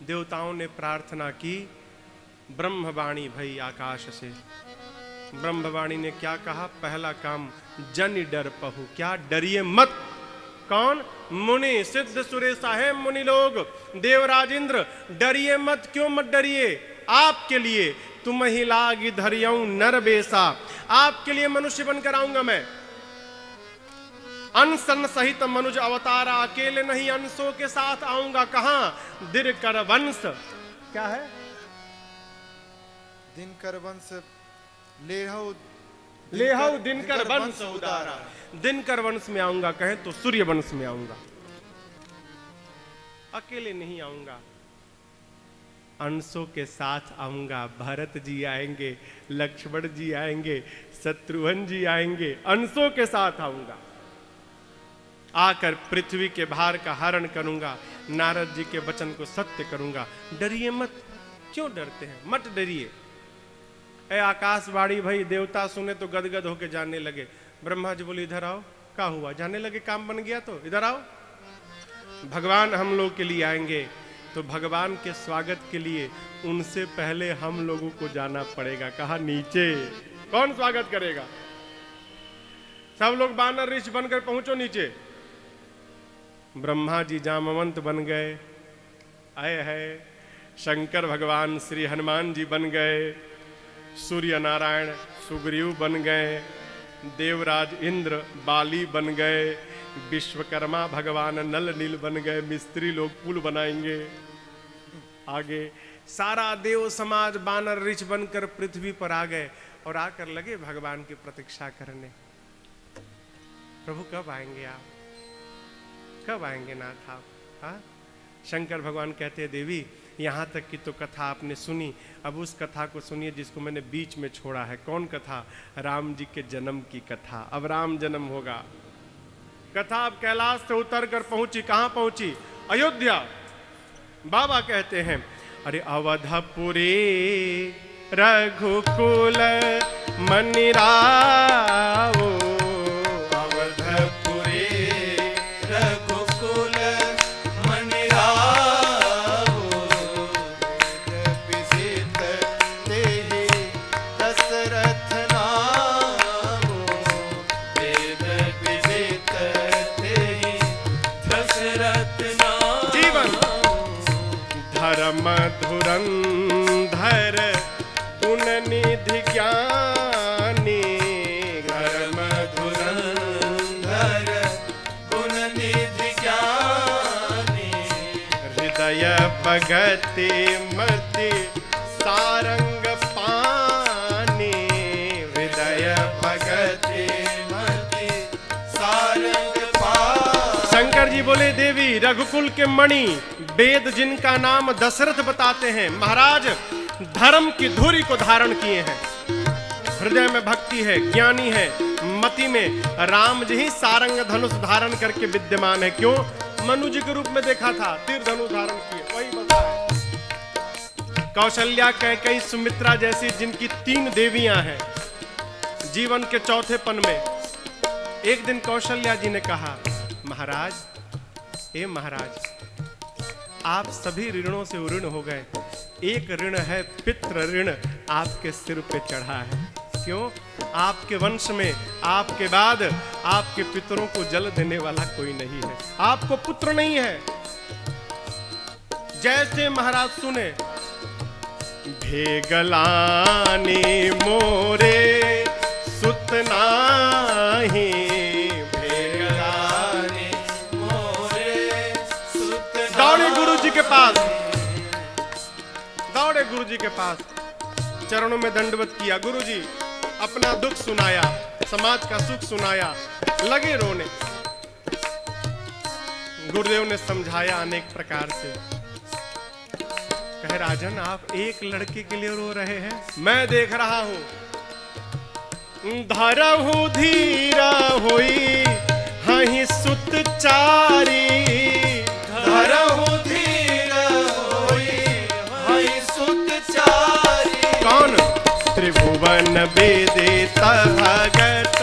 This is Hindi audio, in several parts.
देवताओं ने प्रार्थना की, ब्रह्मवाणी भई आकाश से। ब्रह्मवाणी ने क्या कहा? पहला काम, जन डर पहु, क्या डरिए मत। कौन? मुनि, सिद्ध सुरेशा है मुनि लोग, देवराज इंद्र, डरिए मत। क्यों मत डरिए? आपके लिए तुम ही लागी धरियऊ नर बेसा, आपके लिए मनुष्य बनकर आऊंगा मैं। अंसन सहित मनुज अवतारा, अकेले नहीं अंशों के साथ आऊंगा। कहां? दिनकर वंश। क्या है? दिनकर वंश लेहौ दिनकर वंश उदारा। दिनकर वंश में आऊंगा, कहें तो सूर्य वंश में आऊंगा। अकेले नहीं आऊंगा, अंशों के साथ आऊंगा। भरत जी आएंगे, लक्ष्मण जी आएंगे, शत्रुघ्न जी आएंगे, अंशों के साथ आऊंगा। आकर पृथ्वी के भार का हरण करूंगा, नारद जी के वचन को सत्य करूंगा। डरिए मत। क्यों डरते हैं? मत डरिए। ए आकाशवाणी भाई, देवता सुने तो गदगद होके जाने लगे। ब्रह्मा जी बोले, इधर आओ। क्या हुआ? जाने लगे, काम बन गया तो इधर आओ। भगवान हम लोग के लिए आएंगे, तो भगवान के स्वागत के लिए उनसे पहले हम लोगों को जाना पड़ेगा। कहा नीचे। कौन स्वागत करेगा? सब लोग बानर ऋषि बनकर पहुंचो नीचे। ब्रह्मा जी जामवंत बन गए, आए है। शंकर भगवान श्री हनुमान जी बन गए, सूर्य नारायण सुग्रीव बन गए, देवराज इंद्र बाली बन गए, विश्वकर्मा भगवान नल नील बन गए। मिस्त्री लोग पुल बनाएंगे। आगे सारा देव समाज बानर ऋषि बनकर पृथ्वी पर आ गए और आकर लगे भगवान की प्रतीक्षा करने। प्रभु कब आएंगे आप? कब आएंगे नाथ आप? हाँ? शंकर भगवान कहते हैं, देवी यहाँ तक की तो कथा आपने सुनी, अब उस कथा को सुनिए जिसको मैंने बीच में छोड़ा है। कौन कथा? राम जी के जन्म की कथा। अब राम जन्म होगा। कथा अब कैलाश से उतर कर पहुंची। कहां पहुंची? अयोध्या। बाबा कहते हैं, अरे अवधपुरी रघुकुल मनिराओ, धुरंधर पुन निधि ज्ञानी, धर्म धुरंधर पुन निधि ज्ञानी, हृदय भगति मति सारंग पानी, हृदय भगति मति सारंग पानी। शंकर जी बोले, देवी रघुकुल के मणि, वेद जिनका नाम दशरथ बताते हैं, महाराज धर्म की धुरी को धारण किए हैं। हृदय में भक्ति है, ज्ञानी है, मति में राम जी ही सारंग धनुष धारण करके विद्यमान है। क्यों? मनु जी के रूप में देखा था, तीर धनुष धारण किए, वही बताया। कौशल्या, कैकेयी, सुमित्रा जैसी जिनकी 3 देवियां हैं जीवन के चौथेपन में। एक दिन कौशल्या जी ने कहा, महाराज, ए महाराज, आप सभी ऋणों से उऋण हो गए। एक ऋण है पितृ ऋण, आपके सिर पे चढ़ा है। क्यों? आपके वंश में आपके बाद आपके पितरों को जल देने वाला कोई नहीं है। आपको पुत्र नहीं है। जैसे महाराज सुने, भेगलानी मोरे सुत नाही, के पास दौड़े, गुरु जी के पास, चरणों में दंडवत किया। गुरु जी अपना दुख सुनाया, समाज का सुख सुनाया, लगे रोने। गुरुदेव ने समझाया अनेक प्रकार से। कहे, राजन आप एक लड़के के लिए रो रहे हैं, मैं देख रहा हूं। धरहु धीरा होई हहि सुत चारी, धरहु कौन? त्रिभुवन विदित भगत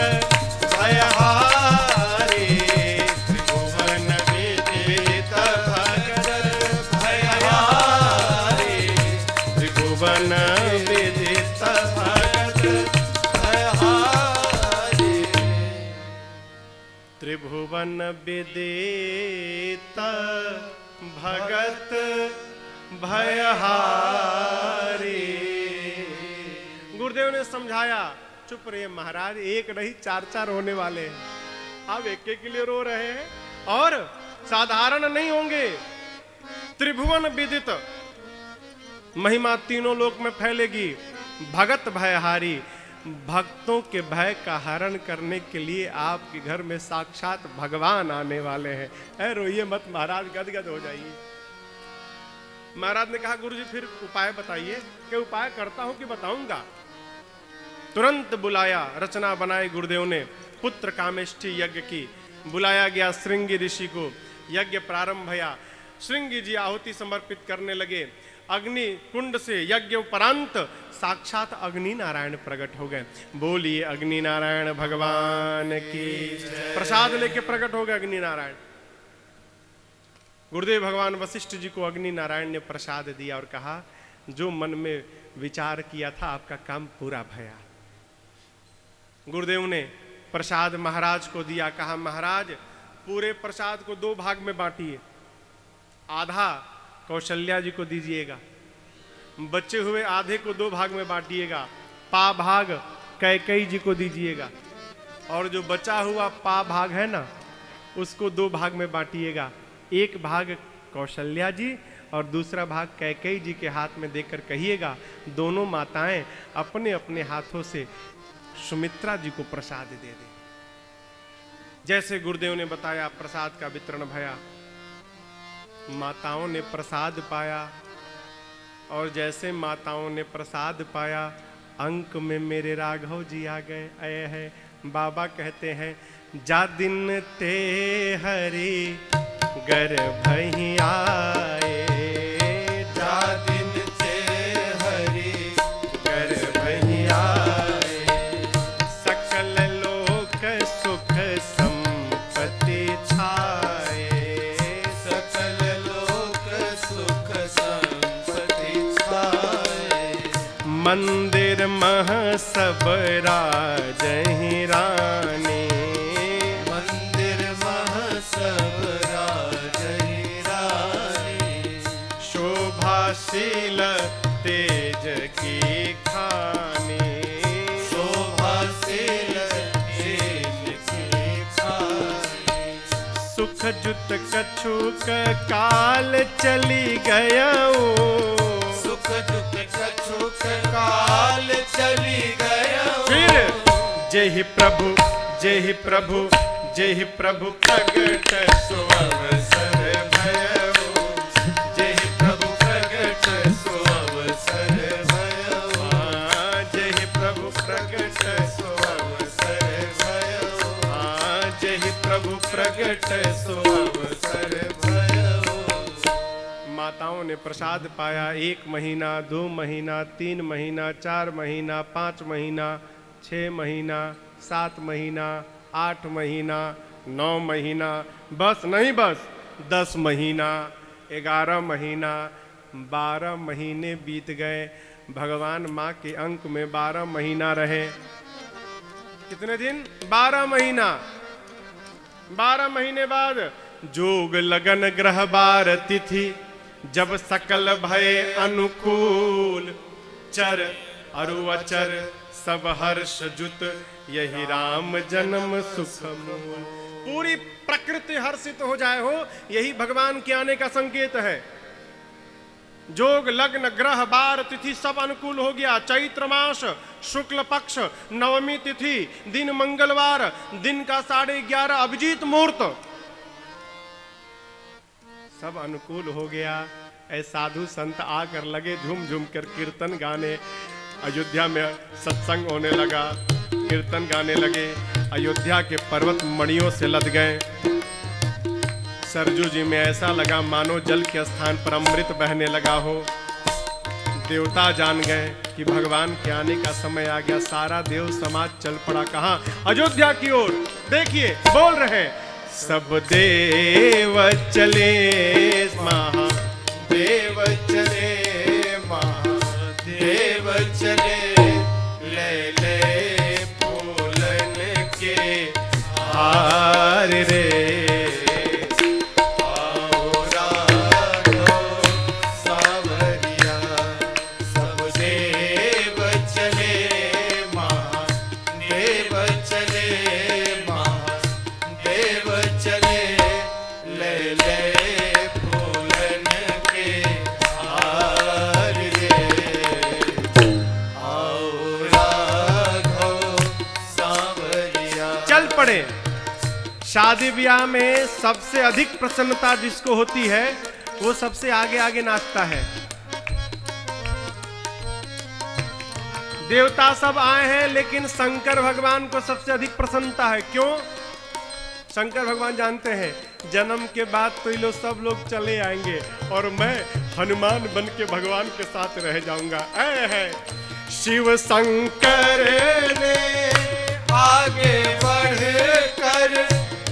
भयहारी, त्रिभुवन विदित विदित भगत भयहारी। गुरुदेव ने समझाया, चुप रहिए महाराज, एक नहीं चार चार होने वाले हैं, आप एक के लिए रो रहे हैं और साधारण नहीं होंगे। त्रिभुवन विदित महिमा तीनों लोक में फैलेगी। भगत भयहारी, भक्तों के भय का हरण करने के लिए आपके घर में साक्षात भगवान आने वाले हैं। ऐ रोइए मत महाराज, गदगद हो जाइए। महाराज ने कहा, गुरुजी फिर उपाय बताइए। कि उपाय करता हूं कि बताऊंगा। तुरंत बुलाया, रचना बनाई गुरुदेव ने पुत्र कामेष्ठी यज्ञ की। बुलाया गया श्रृंगी ऋषि को, यज्ञ प्रारंभ भया। श्रृंगी जी आहुति समर्पित करने लगे। अग्नि कुंड से यज्ञ उपरांत साक्षात अग्नि नारायण प्रकट हो गए। बोलिए अग्नि नारायण भगवान की। प्रसाद लेके प्रकट हो गए अग्नि नारायण। गुरुदेव भगवान वशिष्ठ जी को अग्नि नारायण ने प्रसाद दिया और कहा, जो मन में विचार किया था आपका काम पूरा भया। गुरुदेव ने प्रसाद महाराज को दिया। कहा, महाराज पूरे प्रसाद को 2 भाग में बांटिए। आधा कौशल्या जी को दीजिएगा, बचे हुए आधे को 2 भाग में बांटिएगा। पा भाग कैकेयी जी को दीजिएगा, और जो बचा हुआ पा भाग है ना, उसको 2 भाग में बांटिएगा। एक भाग कौशल्या जी और दूसरा भाग कैकेयी जी के हाथ में देकर कहिएगा, दोनों माताएं अपने अपने हाथों से सुमित्रा जी को प्रसाद दे दे। जैसे गुरुदेव ने बताया, प्रसाद का वितरण भया। माताओं ने प्रसाद पाया, और जैसे माताओं ने प्रसाद पाया, अंक में मेरे राघव जी आ गए। आए हैं बाबा कहते हैं, जा दिन ते हरि गर्भहि आए, जा दिन ते हरि गर्भहि आए, सकल लोक सुख संपत्ति छाए, सकल लोक सुख संपत्ति छाए, मंदिर मह सब राजहि रानी, मंदिर मह सब राजहि रानी, शोभाशील तेज की खानी, शोभाशील तेज की खानी, सुख जुत कछुक काल चली गयऊ, सुख दुख कछुक काल चली गया, फिर जेहि प्रभु जेहि प्रभु जेहि प्रभु प्रगट सुअवसर भयऊ, जेहि प्रभु प्रगट सुअवसर भयऊ, जेहि प्रभु प्रगट सुअवसर भयऊ, जेहि प्रभु प्रगट सुअवसर भयऊ। माताओं ने प्रसाद पाया। 1 महीना, 2 महीना, 3 महीना, 4 महीना, 5 महीना, 6 महीना, 7 महीना, 8 महीना, 9 महीना, बस नहीं बस 10 महीना, 11 महीना, 12 महीने बीत गए। भगवान माँ के अंक में 12 महीना रहे। कितने दिन? 12 महीना। 12 महीने बाद जोग लगन ग्रह बार तिथि, जब सकल भय अनुकूल, चर अरु अचर सब हर्ष जुत, यही राम जन्म सुख मूल। पूरी प्रकृति हर्षित हो जाए हो, यही भगवान के आने का संकेत है। जोग लग्न ग्रह बार तिथि सब अनुकूल हो गया। चैत्र मास शुक्ल पक्ष नवमी तिथि, दिन मंगलवार, दिन का 11:30 अभिजीत मुहूर्त, सब अनुकूल हो गया। ऐ साधु संत आकर लगे झूम झूम कर कीर्तन गाने। अयोध्या में सत्संग होने लगा, कीर्तन गाने लगे। अयोध्या के पर्वत मणियों से लद गए। सरजू जी में ऐसा लगा मानो जल के स्थान पर अमृत बहने लगा हो। देवता जान गए कि भगवान के आने का समय आ गया। सारा देव समाज चल पड़ा। कहाँ? अयोध्या की ओर। देखिए बोल रहे, सब देव चले महादेव चले, महादेव चले, ले ले फूलन के हार रे, शादी ब्याह में सबसे अधिक प्रसन्नता जिसको होती है वो सबसे आगे आगे नाचता है। देवता सब आए हैं लेकिन शंकर भगवान को सबसे अधिक प्रसन्नता है। क्यों? शंकर भगवान जानते हैं जन्म के बाद तो ये लोग सब लोग चले आएंगे और मैं हनुमान बन के भगवान के साथ रह जाऊंगा। है शिव शंकर ने आगे बढ़ कर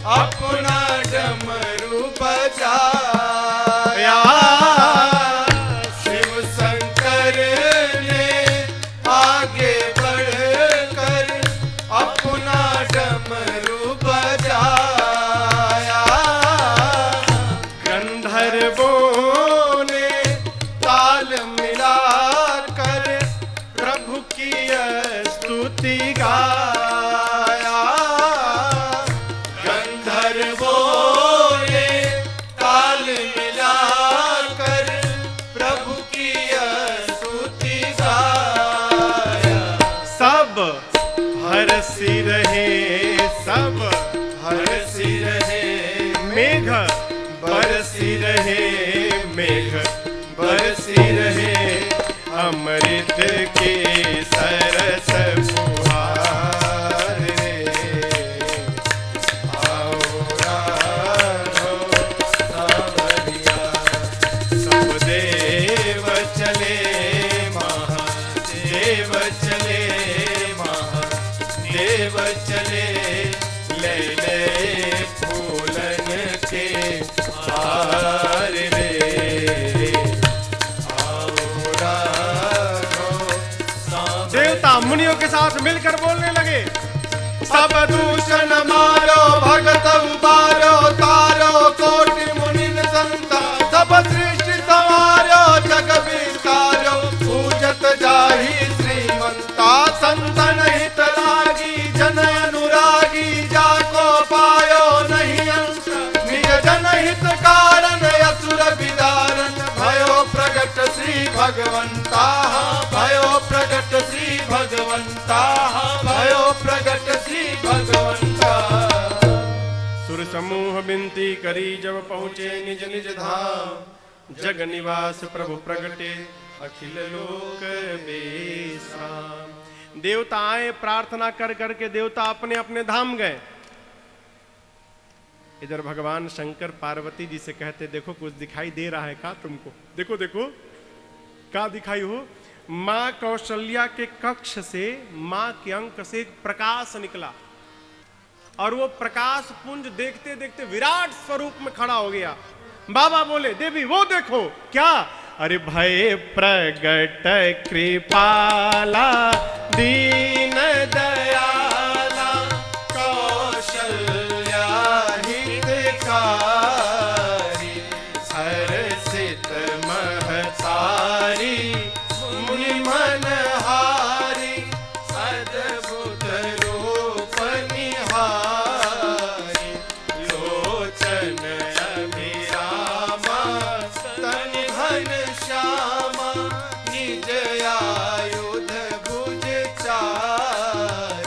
अपना डमरू बजाया। शिव शंकर ने आगे बढ़ कर अपना डमरू बजाया। गंधर्वों ने ताल मिला कर प्रभु की स्तुति गाया। गंधर्वों ने ताल मिला कर प्रभु की स्तुति गाया। सब हरसी रहे, सब हरसी रहे, मेघ बरसी रहे, मेघ बरसी रहे, अमृत के सरस फुहार रे। आओ राधो सांवरिया। सब देव चले महादेव चले, महादेव चले, ले ले फूलन के हार रे। आओ राधो सांवरिया। देवता मुनियों के साथ मिलकर बोलने लगे, सब दूषण मारो भगत उबारो, तारो कोटि मुनिन संता, सब सृष्टि संवारो जग विस्तारो, पूजत जाहि श्रीमंता। संतन हित लागी जन अनुरागी, जाको पायो नहीं अंत, निज जन हित कारण असुर विदारण, भयो प्रगट श्री भगवंता, भयो प्रगट श्री भगवंता, भयो प्रगट श्री भगवंता। सुर समूह विनती करी जब पहुँचे निज निज धाम, जग निवास प्रभु प्रगटे अखिल लोक बेसाम। देवता आए, प्रार्थना कर करके देवता अपने अपने धाम गए। इधर भगवान शंकर पार्वती जी से कहते, देखो कुछ दिखाई दे रहा है का तुमको? देखो देखो क्या दिखाई हो? मां कौशल्या के कक्ष से, मां के अंक से एक प्रकाश निकला और वो प्रकाश पुंज देखते देखते विराट स्वरूप में खड़ा हो गया। बाबा बोले, देवी वो देखो। क्या? अरे भय प्रगट कृपाला दीन दयाला, कौशल्या हितकारी, हर्षित महतारी, मुनि मनहारी, अद्भुत रूप निहारी, लोचन अभिरामा, तन घन श्यामा, निज आयुध भुज चारी।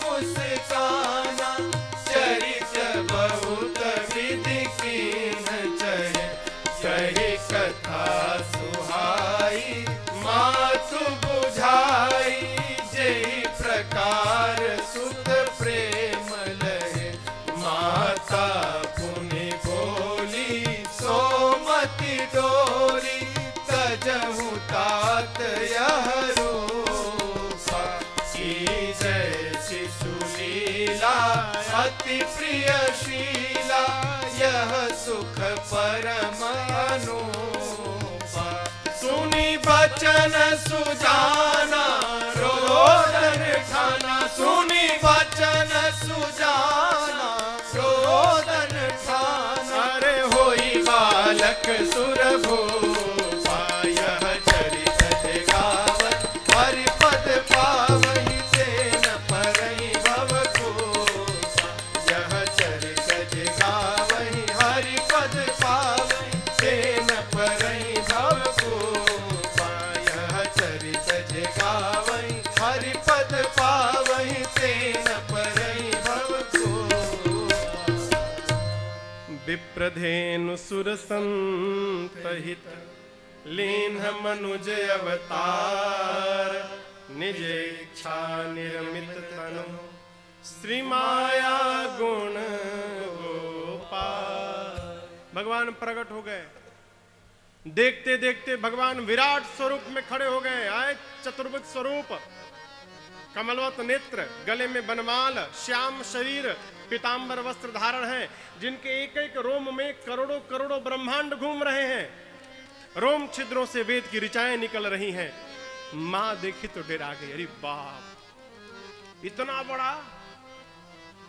मुस्काना, चरित बहुत विधि कीन चहे, कही कथा सुहाई मातु बुझाई, जेहि प्रकार सुत प्रेम लहे, माता पुनि बोली सोमति डोरी, तजहु तात यह रूपा, की जय शिशु लीला अति प्रिय शीला, यह सुख परम अनूपा, सुनी बचन सुजाना रोदन ठाना, सुनी बचन सुजाना रोदन ठाना, अरे होई बालक सुरभूपा, यह चरित गावत हरि पद पावहि, सेन परहि भवकोसा, यह चरित गावहि हरि पद पावहि, सेन परहि भवकोसा, यह चरित गावहि हरि पद पावहि, सेन परहि भवकोसा। विप्रधेनु सुर संतहित लीन्ह मनुज अवतार, निज इच्छा निर्मित तनु श्री माया गुण गोपाल। भगवान प्रकट हो गए। देखते देखते भगवान विराट स्वरूप में खड़े हो गए। आए चतुर्भुज स्वरूप, कमलवत नेत्र, गले में बनमाल, श्याम शरीर, पीतांबर वस्त्र धारण है, जिनके एक एक रोम में करोड़ों करोड़ों ब्रह्मांड घूम रहे हैं। रोम छिद्रों से वेद की ऋचाएं निकल रही हैं। मां देखी तो डरा गई। अरे बाप,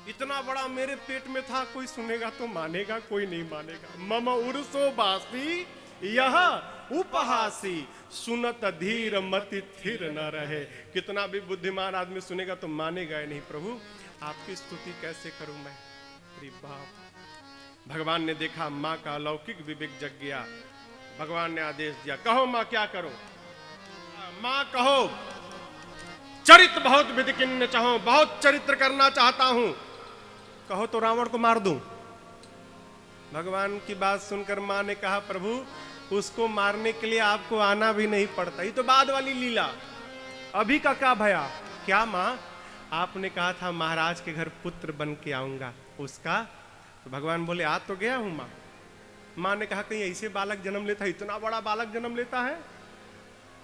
इतना बड़ा मेरे पेट में था। कोई सुनेगा तो मानेगा, कोई नहीं मानेगा। मम उर्सो बासी यह उपहासी, सुनत धीर मति थिर न रहे। कितना भी बुद्धिमान आदमी सुनेगा तो मानेगा ही नहीं। प्रभु आपकी स्तुति कैसे करूं मैं। अरे बाप, भगवान ने देखा मां का अलौकिक विवेक जग गया। भगवान ने आदेश दिया, कहो मां क्या करो। मां कहो, चरित्र बहुत विधि किन्न चाहो, बहुत चरित्र करना चाहता हूं। कहो तो रावण को मार दूं। भगवान की बात सुनकर मां ने कहा, प्रभु उसको मारने के लिए आपको आना भी नहीं पड़ता। ये तो बाद वाली लीला, अभी का क्या भया। क्या मां, आपने कहा था महाराज के घर पुत्र बन के आऊंगा, उसका। तो भगवान बोले, आ तो गया हूं मां। मां ने कहा, कहीं ऐसे बालक जन्म लेता है, इतना बड़ा बालक जन्म लेता है।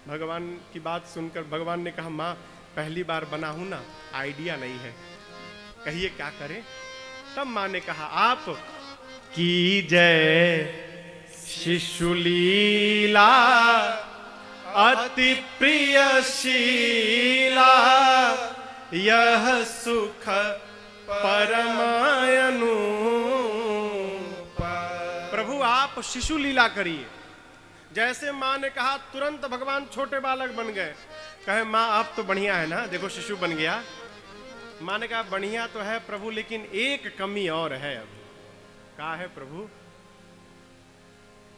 भगवान की बात सुनकर भगवान ने कहा, मां पहली बार बना हूं ना, आइडिया नहीं है, कहिए क्या करें। तब मां ने कहा, आप की जय शिशु लीला अति प्रिय शीला, यह सुख परमायनु। प्रभु आप शिशु लीला करिए। जैसे मां ने कहा, तुरंत भगवान छोटे बालक बन गए। कहे, मां आप तो बढ़िया है ना, देखो शिशु बन गया। मां ने कहा, बढ़िया तो है प्रभु, लेकिन एक कमी और है। अब क्या है प्रभु?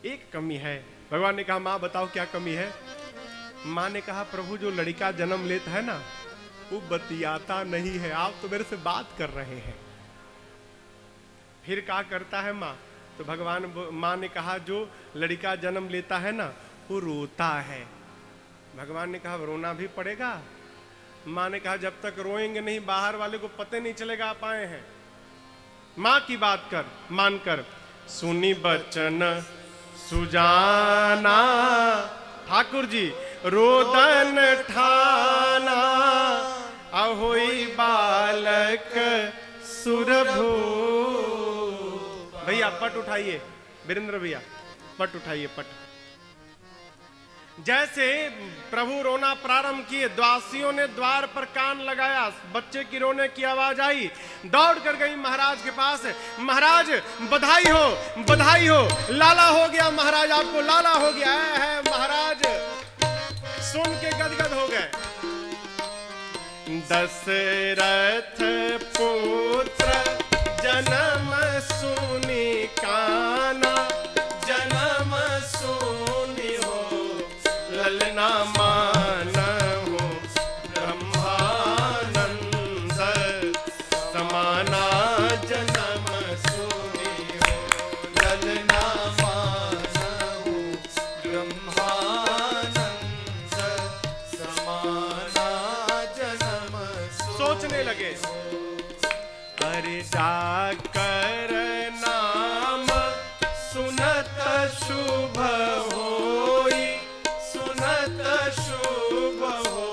एक कमी है। भगवान ने कहा, मां बताओ क्या कमी है। मां ने कहा, प्रभु जो लड़का जन्म लेता है ना, वो बतियाता नहीं है। आप तो मेरे से बात कर रहे हैं, फिर क्या करता है मां? तो मां ने कहा, जो लड़का जन्म लेता है ना, वो रोता है। भगवान ने कहा, रोना भी पड़ेगा। मां ने कहा, जब तक रोएंगे नहीं बाहर वाले को पते नहीं चलेगा आप आए हैं। मां की बात मानकर सुनी बचन सुजाना, ठाकुर जी रोदन ठाना, अहोई बालक सुरभू। भैया पट उठाइए, वीरेंद्र भैया पट उठाइए, पट। जैसे प्रभु रोना प्रारंभ किए, दासियों ने द्वार पर कान लगाया, बच्चे की रोने की आवाज आई, दौड़ कर गई महाराज के पास। महाराज बधाई हो, बधाई हो, लाला हो गया महाराज, आपको लाला हो गया है। महाराज सुन के गदगद हो गए। दशरथ पुत्र जन्म सुनी काना, जन्म सुनी हो ललना मान हो ब्रह्मानंद माना जन्म सुनियो, ललना मानहु ब्रह्मानंद समाना जन्म सोचने लगे, अरे जाकर नाम सुनत शुभ होई, सुनत शुभ हो,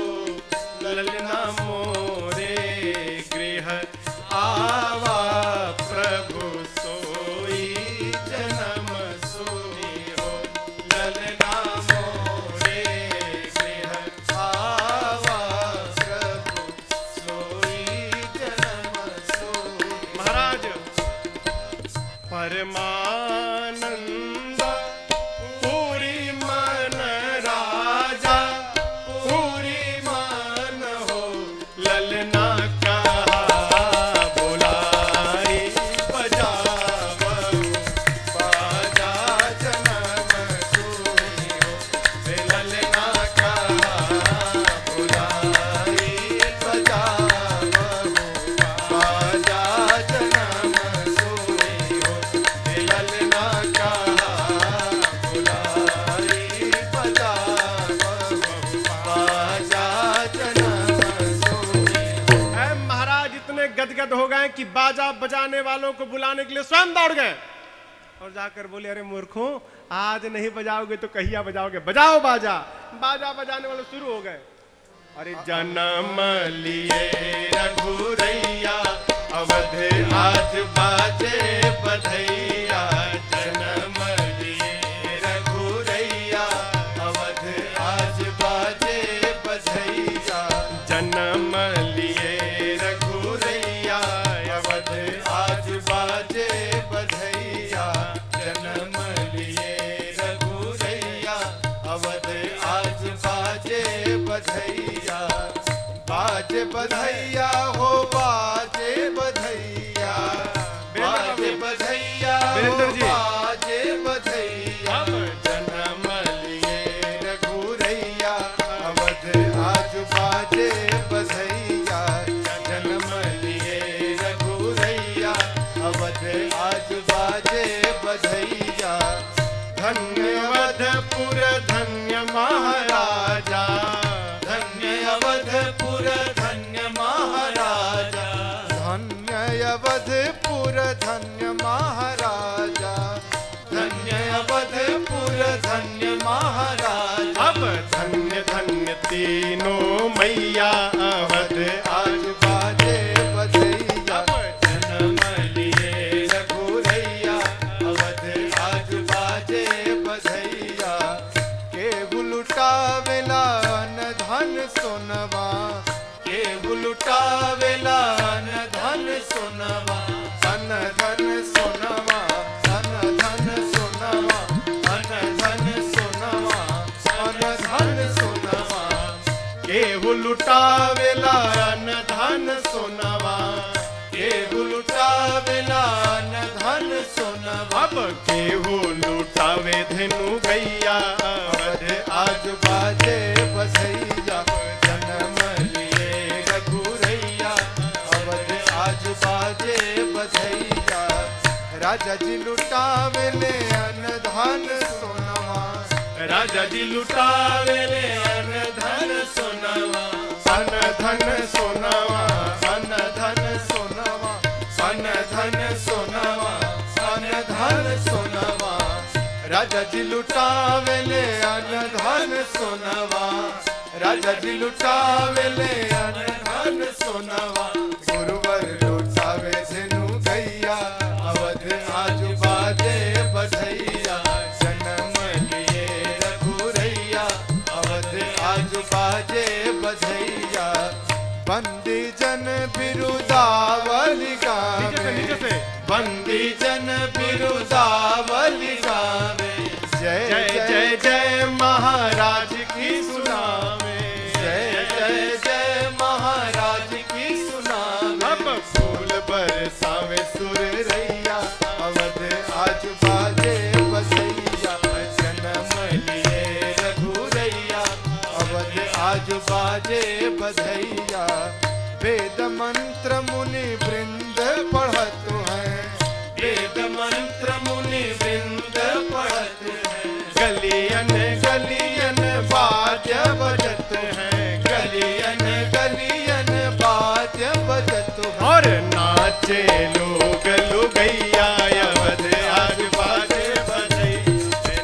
ललना मोरे गृह आवा प्रभु सोई, जन्म सुनियो, ललना मोरे गृह आवा प्रभु सोई जन्म सोई। महाराज परमानंद पूरी मन राजा, पूरी मन हो, ललना कहा बुलाई बजावहु, बाजा जन्म सोई ललना कहा बुलाई बजावहु, बाजा जन्म सोई ललना कहा बुलाई बजावहु, बाजा जन्म सोई। ऐ महाराज इतने गदगद हो गए कि बाजा बजाने वालों को बुलाने के लिए स्वयं दौड़ गए और जाकर बोले, अरे मूर्खों, आज नहीं बजाओगे तो कहिया बजाओगे, बजाओ बाजा। बाजा बजाने वाले शुरू हो गए। अरे जन्म लिए रघुरैया, अवध आज बाजे बधैया, जन्म लिए रघुरैया, अवध आज बाजे बधैया, जन्म लिए रघुरैया, अवध आज बाजे बधैया, जन्म लिए रघुरैया, अवध आज बाजे बधैया, बाजे बधैया हो बाजे बधैया, बाजे बधैया वीरेंद्र जी। बाजे बधैया, जन्म लिए रघुरैया, अवध आज बाजे बधैया, जन्म लिए रघुरैया, अवध आज बाजे बधैया, धन्य अवधपुर धन्य महाराजा, धन्य अवधपुर धन्य महाराजा, धन्य अवधपुर धन्य महाराजा, धन्य अवधपुर धन्य महाराजा, अब धन्य धन्य तीनों मैया, अवध आज बाजे बधैया, अब जन्म लिए रघुरैया, अवध आज बाजे बधैया, के लुटावेला अन धन सोनवा, के लुटावेला अन धन सोनवा, अन धन सोनवा, अन धन सोनवा, अन धन सोनवा, अन धन सोनवा, केहू लुटावेला अन धन सोनवा, केहू लुटावेला अन धन सोनवा, अब केहू लुटावे धेनु गैया, अवध आज बाजे बधैया, जन्म लिए रघुरैया, अवध आज बाजे बधैया, राजा जी लुटावेले अन धन सोनवा, राजा जी लुटावेले अन धन सोनवा, अन धन सोनवा, अन धन सोनवा, अन धन सोनवा, अन धन सोनवा, राजा जी लुटावेले अन धन सोनवा, राजा जी लुटावेले अन धन सोनवा, गुरुवर लुटावे धेनु गैया, अवध आज बाजे बधैया, जन्म लिए रघुरैया, अवध आज बाजे बधैया, बंदी जन बिरुदावली गावे, नीचे से बंदी जन बिरुदावली गावे, जय जय जय जय महाराज की सुनावे, जय जय जय महाराज की सुनावे, अब फूल बरसावे सुर रैया, अवध आज बाजे बधैया, जन्म लिए रघुरैया, अवध आज बाजे बधैया, वेद मंत्र मुनि वृंद वाद्य बजत है, गलियन गलियन वाद्य बजत है। और नाचे लोग लुगैया अवध आज बाजे बजैया,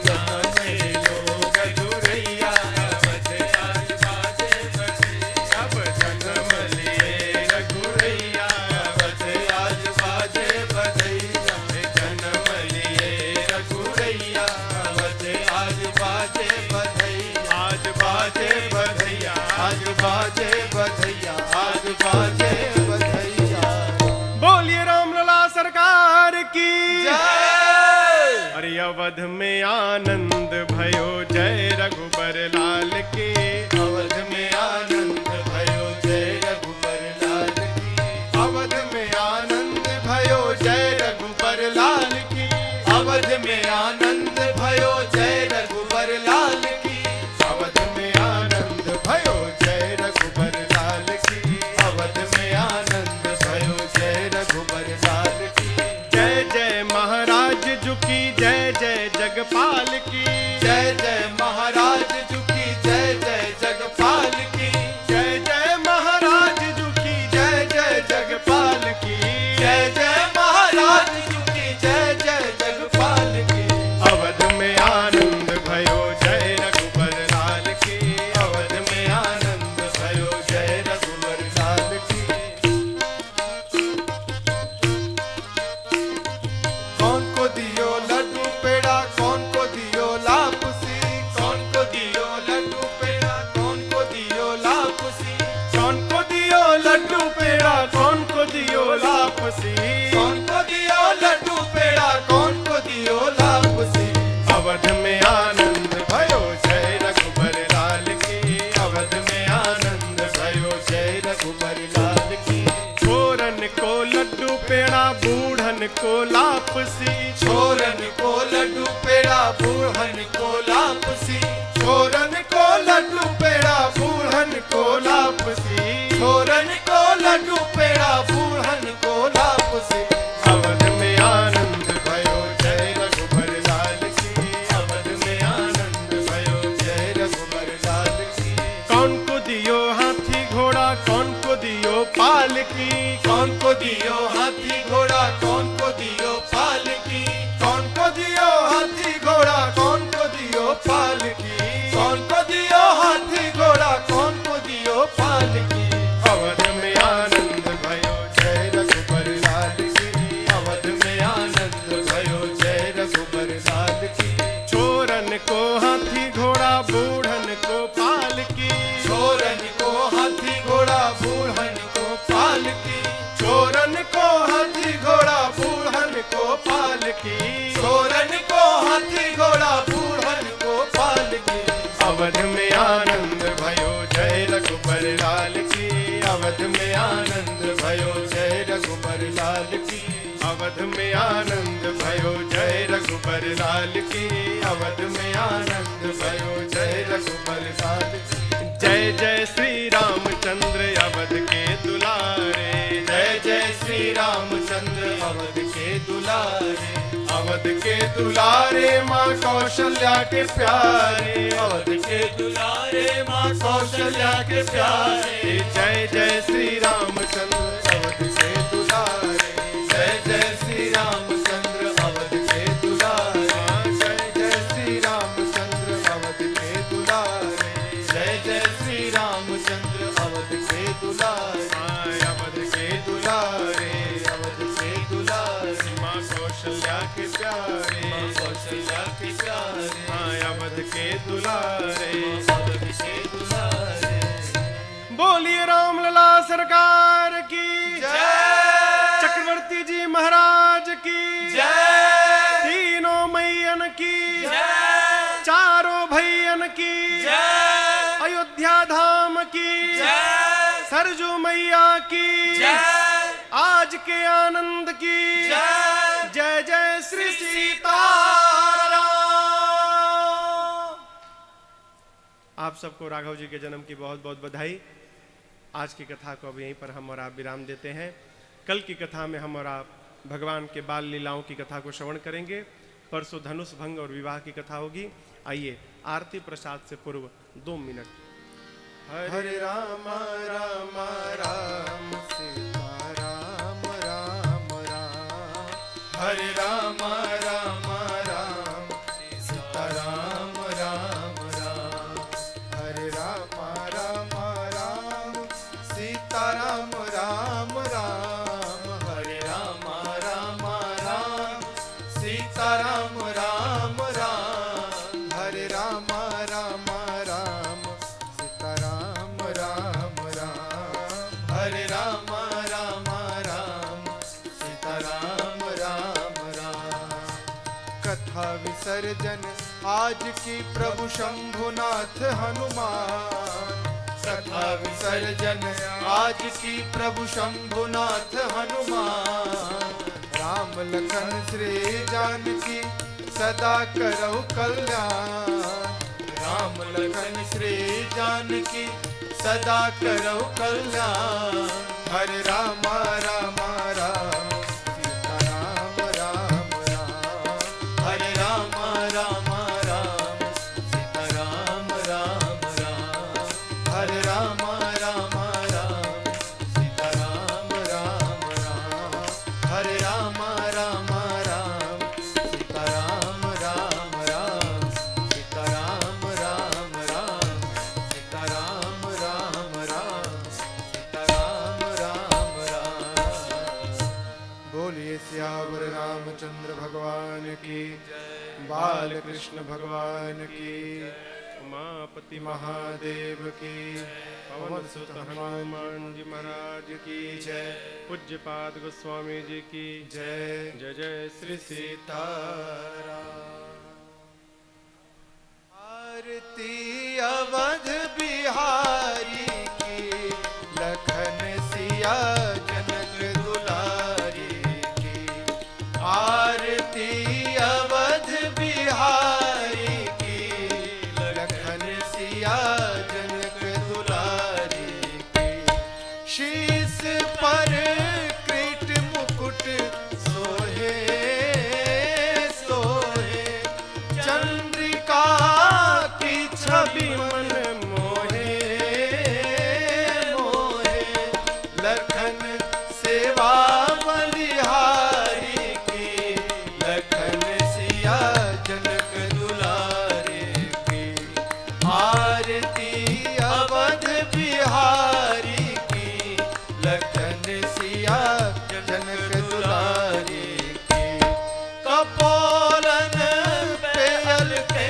नाचे लोग लुगैया अवध आज बाजे बजैया। अब जन्म लिए रघुरैया अवध आज बाजे बजैया, जन्म लिए रघुरैया अवध आज बाजे बजैया। आज बाजे बजैया, आज बाजे बजैया, आज बाजे बजैया। बोलिए रामलला सरकार की जय। अरे अवध में आनंद भयो जय रघुबर लाल की। अवध में आनंद भयो जय रघुबर लाल की। अवध में आनंद भयो जय रघुबर लाल की। अवध में आनंद भयो जय रघुबर लाल की। अवध में आनंद भयो जय रघुबर लाल की। अवध में आनंद भयो जय रघुबर लाल की। जय जय महाराज जुकी जय जय जगपाल की। जय जय महाराज जुकी जय जय जगपाल की। जय जय महाराज जुकी जय जय जगपाल की। जय जय महाराज जुकी जय जय जगपाल की। अवध में आनंद भयो जय रघुबर लाल की। अवध में आनंद भयो जय रघुबर लाल की। कौन को दियो लड्डू पेड़ा, कौन को दियो लापसी। कौन को दियो लड्डू पेड़ा, कौन को दियो लापसी। कौन को दियो लड्डू पेड़ा कौन को दियो लापसी। कौन को दियो लड्डू पेड़ा, कौन को दियो लापसी। अवध में आनंद भयो जय रघुबर लाल की। अवध में आनंद भयो जय रघुबर लाल की। छोरन को लड्डू पेड़ा बूढ़न को लापसी। छोरन को लड्डू पेड़ा, बूढ़न को लापसी। छोरन को लड्डू पेड़ा, बूढ़न को लापसी। छोरन को लड्डू पेड़ा, बूढ़न को लापसी। अवध में आनंद भयो जय रघुबर लाल की। अवध में आनंद भयो जय रघुबर लाल की। कौन को दियो हाथी घोड़ा कौन को दियो पाल की। कौन को दियो हाथी घोड़ा, कौन को दियो पाल की। कौन को दियो हाथी घोड़ा, कौन को दियो पाल की। कौन को दियो हाथी घोड़ा, कौन को दियो पाल की। अवध में आनंद भयो जय रघुबर लाल की। अवध में आनंद भयो जय रघुबर लाल की। छोरन को हाथी घोड़ा बूढ़न को पाल की। छोरन को हाथी घोड़ा, बूढ़न को पाल की। छोरन को हाथी घोड़ा बूढ़न को पाल की। छोरन को हाथी घोड़ा, बूढ़न को पाल की। अवध में आनंद भयो जय रघुबर लाल की। अवध में आनंद भयो जय रघुबर लाल की। अवध में आनंद भयो जय रघुबर लाल की। अवध में आनंद भयो जय रघुबर लाल की। जय जय श्री रामचंद्र अवध के दुलारे। जय जय श्री रामचंद्र अवध के दुलारे। अवध के दुलारे माँ कौशल्या के प्यारे। अवध के दुलारे माँ कौशल्या के प्यारे। जय जय श्री रामचंद्र अवध के दुलारे। जय जय श्री रामचंद्र अवध के दुलारे। जय जय श्री रामचंद्र अवध के दुलारे। जय जय श्री रामचंद्र अवध के दुलारे। अवध के दुलारे अवध के दुलारे माँ कौशल्या के प्यारे। माँ कौशल्या के प्यारे। अवध के दुलारे अवध के दुलारे। बोलिए रामलला सरकार की जय। चक्रवर्ती जी महाराज की जय। तीनों मैयन की जय। चारों भैयन की जय। अयोध्या धाम की जय। सरजू मैया की जय। आज के आनंद की जय। जय जय श्री सीताराम। आप सबको राघव जी के जन्म की बहुत बहुत बधाई। आज की कथा को अब यहीं पर हम और आप विराम देते हैं। कल की कथा में हम और आप भगवान के बाल लीलाओं की कथा को श्रवण करेंगे। परसों धनुष भंग और विवाह की कथा होगी। आइए आरती प्रसाद से पूर्व 2 मिनट। हरे राम राम राम सीता राम राम राम। हरे राम राम राम सीता राम राम राम। हरे राम राम राम सीता राम राम राम। हरे राम राम राम सीता राम राम राम। हरे राम राम राम सीता राम राम राम। हरे राम राम राम सीता राम राम राम। कथा विसर्जन आज की प्रभु शंभुनाथ हनुमान। कथा विसर्जन आज की प्रभु शंभुनाथ हनुमान। राम लखन श्री जानकी सदा करौ कल्याण। राम लखन श्री जानकी सदा करौ कल्याण। हरे राम राम राम सीता राम राम राम। हरे राम राम राम सीता राम राम राम। हरे राम राम राम सीता राम राम राम। हरे राम राम राम सीता राम राम राम। सीता राम राम राम सीता राम राम राम। सीता राम राम राम। बोलिए सियावर रामचंद्र भगवान की, बाल कृष्ण भगवान की, उमापति महादेव की, पवन सुत हनुमान जी महाराज की जय। पूज्यपाद गोस्वामी जी की जय। जय जय श्री सीताराम। आरती अवध बिहारी की, लखन सिया जनक दुलारी की। आरती अवध बिहारी की, लखन सिया जनक दुलारी की। शीस पर कृट मुकुट सोहे सोहे। चंद्रिका की छवि मन मोहे मोहे। लखन सेवा बलिहारी की, लखन सिया जनक दुलारी की। आरती अवध बिहारी की, लखन सिया जनक दुलारी की। कपोलन पे अलके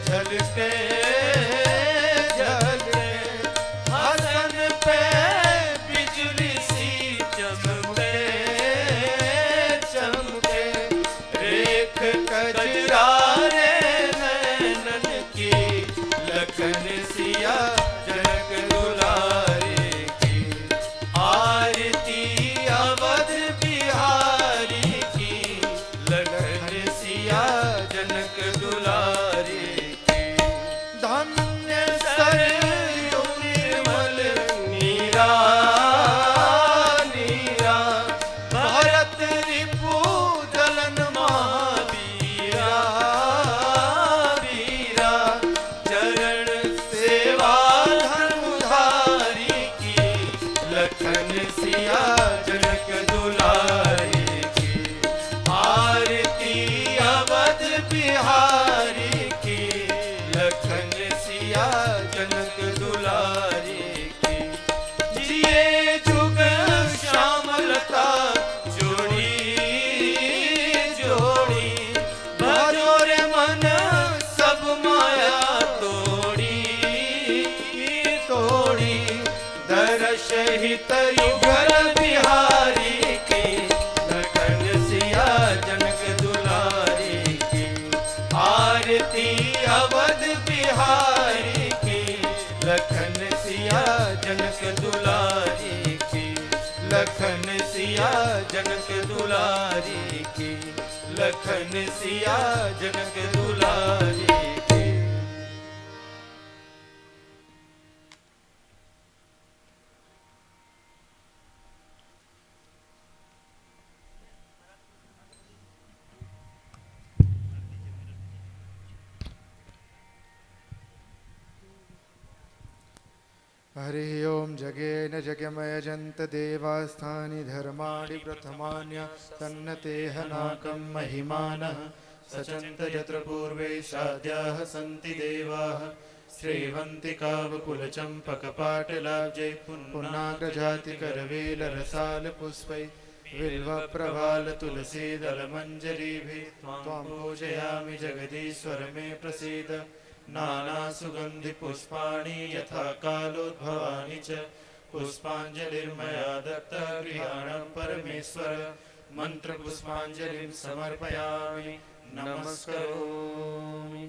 झलके झलके। हसन पे बिजली सी चमके चमके। रेख कजरारे नैनन की, लखन सिया जनक दुलारी की। आरती अवध बिहारी की, लखन सिया जनक दुलारी की। धन्य सरयू निर्मल नीरा नीरा। भरत रिपु दलन महावीरा वीरा। चरण सेवा धनुधारी की, लखन सिया जनक दुलारी की। आरती अवध बिहारी की, लखन सिया जनक दुलारी की। जिए जुग श्यामलता जोड़ी जोड़ी। भजो रे मन सब माया तोड़ी तोड़ी। दर्श हित युगल बिहारी की, लखन सिया जनक दुलारी की। आरती अवध बिहारी की, लखन सिया जनक दुलारी की। लखन सिया जनक दुलारी की। लखन सिया जनक दुलारी की। हरि ओम जगेन जगमयजन्त देवास्थानि धर्माणि प्रथमान्य सन्नतेह नाकं महिमानः सचन्त यत्र पूर्वे साध्याः सन्ति देवाः श्रीवन्ति कावकुलचम्पकपाटलाब्जै पुन्नाग्रजातिकरवेलरसालपुष्पै बिल्वप्रवालतुलसीदलमञ्जरीभिः त्वां पूजयामि जगदीश्वर मे प्रसीद नानासुगन्धिपुष्पाणि यथा कालोद्भवानि च पुष्पाञ्जलिर्मया दत्ता गृहाणं परमेश्वर मन्त्रपुष्पाञ्जलिं समर्पयामि नमस्करोमि।